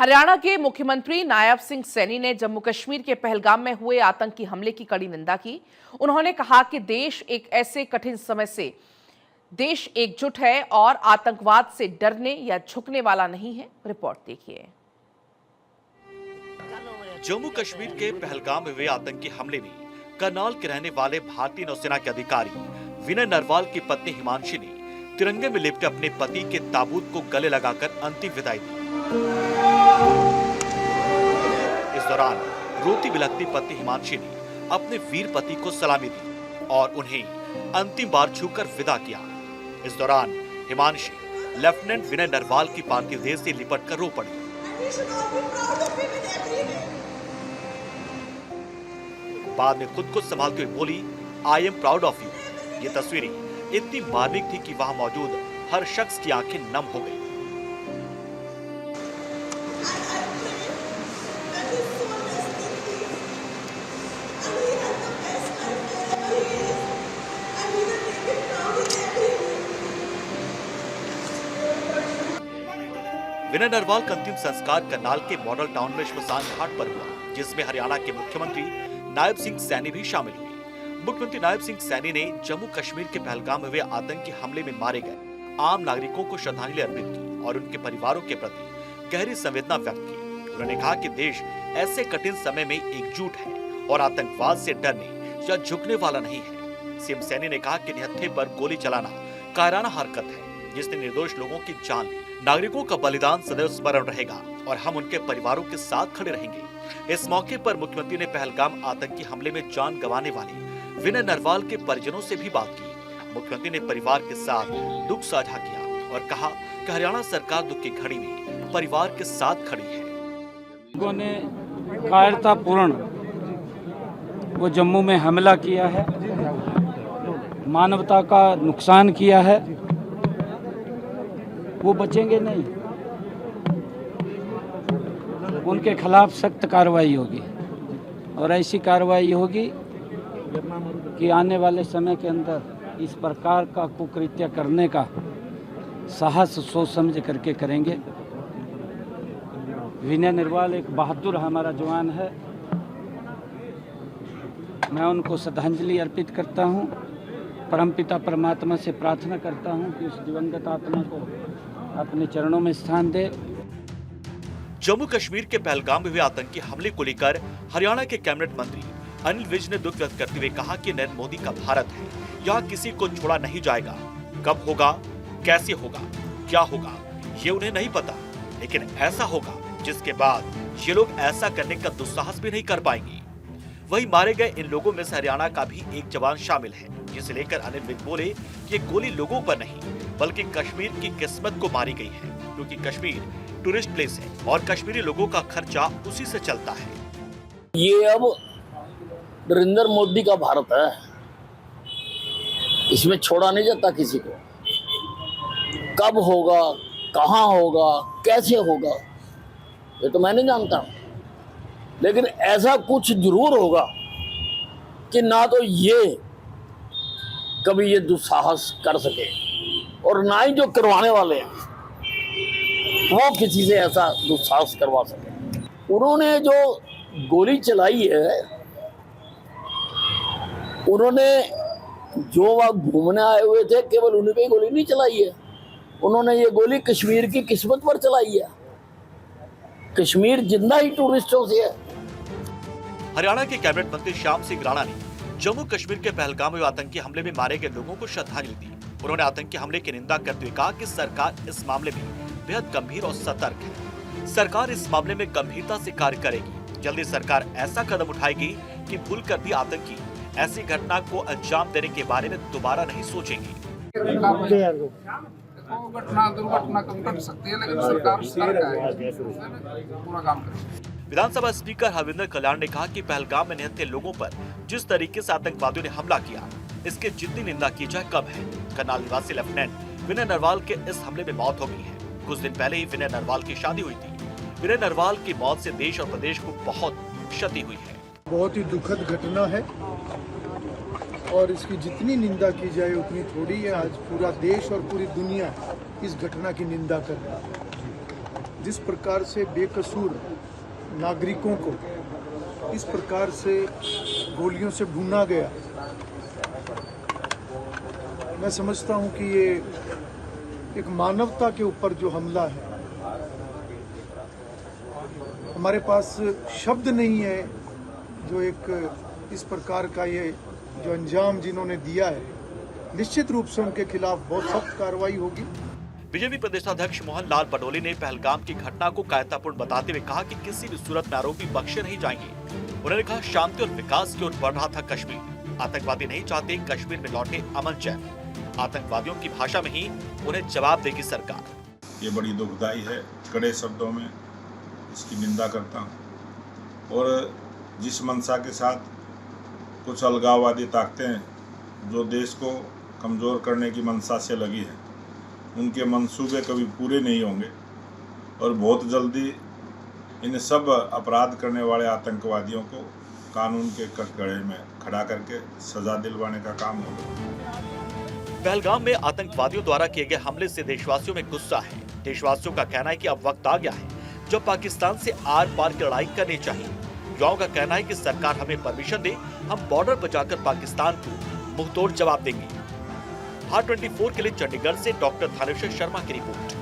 हरियाणा के मुख्यमंत्री नायब सिंह सैनी ने जम्मू कश्मीर के पहलगाम में हुए आतंकी हमले की कड़ी निंदा की। उन्होंने कहा कि देश एक ऐसे कठिन समय से देश एकजुट है और आतंकवाद से डरने या झुकने वाला नहीं है। रिपोर्ट देखिए। जम्मू कश्मीर के पहलगाम में हुए आतंकी हमले में करनाल के रहने वाले भारतीय नौसेना के अधिकारी विनय नरवाल की पत्नी हिमांशी ने तिरंगे में लिपटे अपने पति के ताबूत को गले लगाकर अंतिम विदाई दी। इस दौरान रोती बिलखती पत्नी हिमांशी ने अपने वीर पति को सलामी दी और उन्हें अंतिम बार छूकर विदा किया। इस दौरान हिमांशी लेफ्टिनेंट विनय नरवाल की पार्थिव देह से लिपटकर रो पड़ी। बाद में खुद को संभालते हुए बोली, I am proud of you. ये तस्वीरें इतनी मार्मिक थी कि वहां मौजूद हर शख्स की आंखें नम हो गई। विनय नरवाल का अंतिम संस्कार करनाल के मॉडल टाउन में श्मशान घाट पर हुआ, जिसमें हरियाणा के मुख्यमंत्री नायब सिंह सैनी भी शामिल हुए। मुख्यमंत्री नायब सिंह सैनी ने जम्मू कश्मीर के पहलगाम में हुए आतंकी हमले में मारे गए आम नागरिकों को श्रद्धांजलि अर्पित की और उनके परिवारों के प्रति गहरी संवेदना व्यक्त की। उन्होंने कहा कि देश ऐसे कठिन समय में एकजुट है और आतंकवाद से डरने या झुकने वाला नहीं है। सीएम सैनी ने कहा कि निहत्थे पर गोली चलाना कायराना हरकत है, जिसने निर्दोष लोगों की जान ली। नागरिकों का बलिदान सदैव स्मरण रहेगा और हम उनके परिवारों के साथ खड़े रहेंगे। इस मौके पर मुख्यमंत्री ने पहलगाम आतंकी हमले में जान गंवाने वाले विनय नरवाल के परिजनों से भी बात की। मुख्यमंत्री ने परिवार के साथ दुख साझा किया और कहा कि हरियाणा सरकार दुख की घड़ी में परिवार के साथ खड़ी है। लोगों ने कायरतापूर्ण वो जम्मू में हमला किया है, मानवता का नुकसान किया है, वो बचेंगे नहीं। उनके खिलाफ सख्त कार्रवाई होगी और ऐसी कार्रवाई होगी कि आने वाले समय के अंदर इस प्रकार का कुकृत्य करने का साहस सोच समझ करके करेंगे। विनय नरवाल एक बहादुर हमारा जवान है। मैं उनको श्रद्धांजलि अर्पित करता हूं। परमपिता परमात्मा से प्रार्थना करता हूं कि उस दिवंगत आत्मा को अपने चरणों में स्थान दे। जम्मू कश्मीर के पहलगाम में हुए आतंकी हमले को लेकर हरियाणा के कैबिनेट मंत्री अनिल विज ने दुख व्यक्त करते हुए कहा कि नरेंद्र मोदी का भारत है, यहाँ किसी को छोड़ा नहीं जाएगा। कब होगा, कैसे होगा, क्या होगा, ये उन्हें नहीं पता, लेकिन ऐसा होगा जिसके बाद ये लोग ऐसा करने का दुस्साहस भी नहीं कर पाएंगे। वहीं मारे गए इन लोगों में से हरियाणा का भी एक जवान शामिल है, जिसे लेकर अनिल विज बोले कि ये गोली लोगों पर नहीं बल्कि कश्मीर की किस्मत को मारी गई है, क्योंकि कश्मीर टूरिस्ट प्लेस है और कश्मीरी लोगों का खर्चा उसी से चलता है। ये अब नरेंद्र मोदी का भारत है, इसमें छोड़ा नहीं जाता किसी को। कब होगा, कहाँ होगा, कैसे होगा, ये तो मैं नहीं जानता, लेकिन ऐसा कुछ जरूर होगा कि ना तो ये कभी ये दुस्साहस कर सके और ना ही जो करवाने वाले हैं वो किसी से ऐसा दुस्साहस करवा सके। उन्होंने जो गोली चलाई है, उन्होंने जो वहाँ घूमने आए हुए थे केवल उन्हीं पे गोली नहीं चलाई है, उन्होंने ये गोली कश्मीर की किस्मत पर चलाई है। कश्मीर जिंदा ही टूरिस्टों से है। हरियाणा के कैबिनेट मंत्री श्याम सिंह राणा ने जम्मू कश्मीर के पहलगाम में आतंकी हमले में मारे गए लोगों को श्रद्धांजलि दी। उन्होंने आतंकी हमले की निंदा करते हुए कहा कि सरकार इस मामले में बेहद गंभीर और सतर्क है। सरकार इस मामले में गंभीरता से कार्य करेगी। जल्दी सरकार ऐसा कदम उठाएगी कि भूल कर भी आतंकी ऐसी घटना को अंजाम देने के बारे में दोबारा नहीं सोचेंगे। घटना दुर्घटना कम कर सकती है, लेकिन सरकार सतर्क है, पूरा काम करेगी। विधानसभा स्पीकर हरविंदर कल्याण ने कहा कि पहलगाम में निहत्थे लोगों पर जिस तरीके से आतंकवादियों ने हमला किया, इसके जितनी निंदा की जाए कम है। करनाल निवासी लेफ्टिनेंट विनय नरवाल के इस हमले में मौत हो गई है। कुछ दिन पहले ही विनय नरवाल की शादी हुई थी। विनय नरवाल की मौत से देश और प्रदेश को बहुत क्षति हुई है। बहुत ही दुखद घटना है और इसकी जितनी निंदा की जाए उतनी थोड़ी है। आज पूरा देश और पूरी दुनिया इस घटना की निंदा कर रहा है। जिस प्रकार से बेकसूर नागरिकों को इस प्रकार से गोलियों से भूना गया, मैं समझता हूं कि ये एक मानवता के ऊपर जो हमला है, हमारे पास शब्द नहीं है जो एक इस प्रकार का ये जो अंजाम जिन्होंने दिया है, निश्चित रूप से उनके खिलाफ बहुत सख्त कार्रवाई होगी। बीजेपी प्रदेशाध्यक्ष मोहन लाल पटोले ने पहलगाम की घटना को कायरतापूर्ण बताते हुए कहा कि किसी भी सूरत में आरोपी बख्शे नहीं जाएंगे। उन्होंने कहा, शांति और विकास की ओर बढ़ रहा था कश्मीर। आतंकवादी नहीं चाहते कश्मीर में लौटे अमन चैन। आतंकवादियों की भाषा में ही उन्हें जवाब देगी सरकार। ये बड़ी दुखदाई है, कड़े शब्दों में इसकी निंदा करता हूँ। और जिस मंशा के साथ कुछ अलगाववादी ताकतें जो देश को कमज़ोर करने की मंशा से लगी है, उनके मंसूबे कभी पूरे नहीं होंगे और बहुत जल्दी इन सब अपराध करने वाले आतंकवादियों को कानून के कटघरे में खड़ा करके सजा दिलवाने का काम होगा। पहलगाम में आतंकवादियों द्वारा किए गए हमले से देशवासियों में गुस्सा है। देशवासियों का कहना है कि अब वक्त आ गया है जब पाकिस्तान से आर पार की लड़ाई करनी चाहिए। युवाओं का कहना है कि सरकार हमें परमिशन दे, हम बॉर्डर पर जाकर पाकिस्तान को मुंहतोड़ जवाब देंगे। हाट 24 के लिए चंडीगढ़ से डॉक्टर थानेश्वर शर्मा की रिपोर्ट।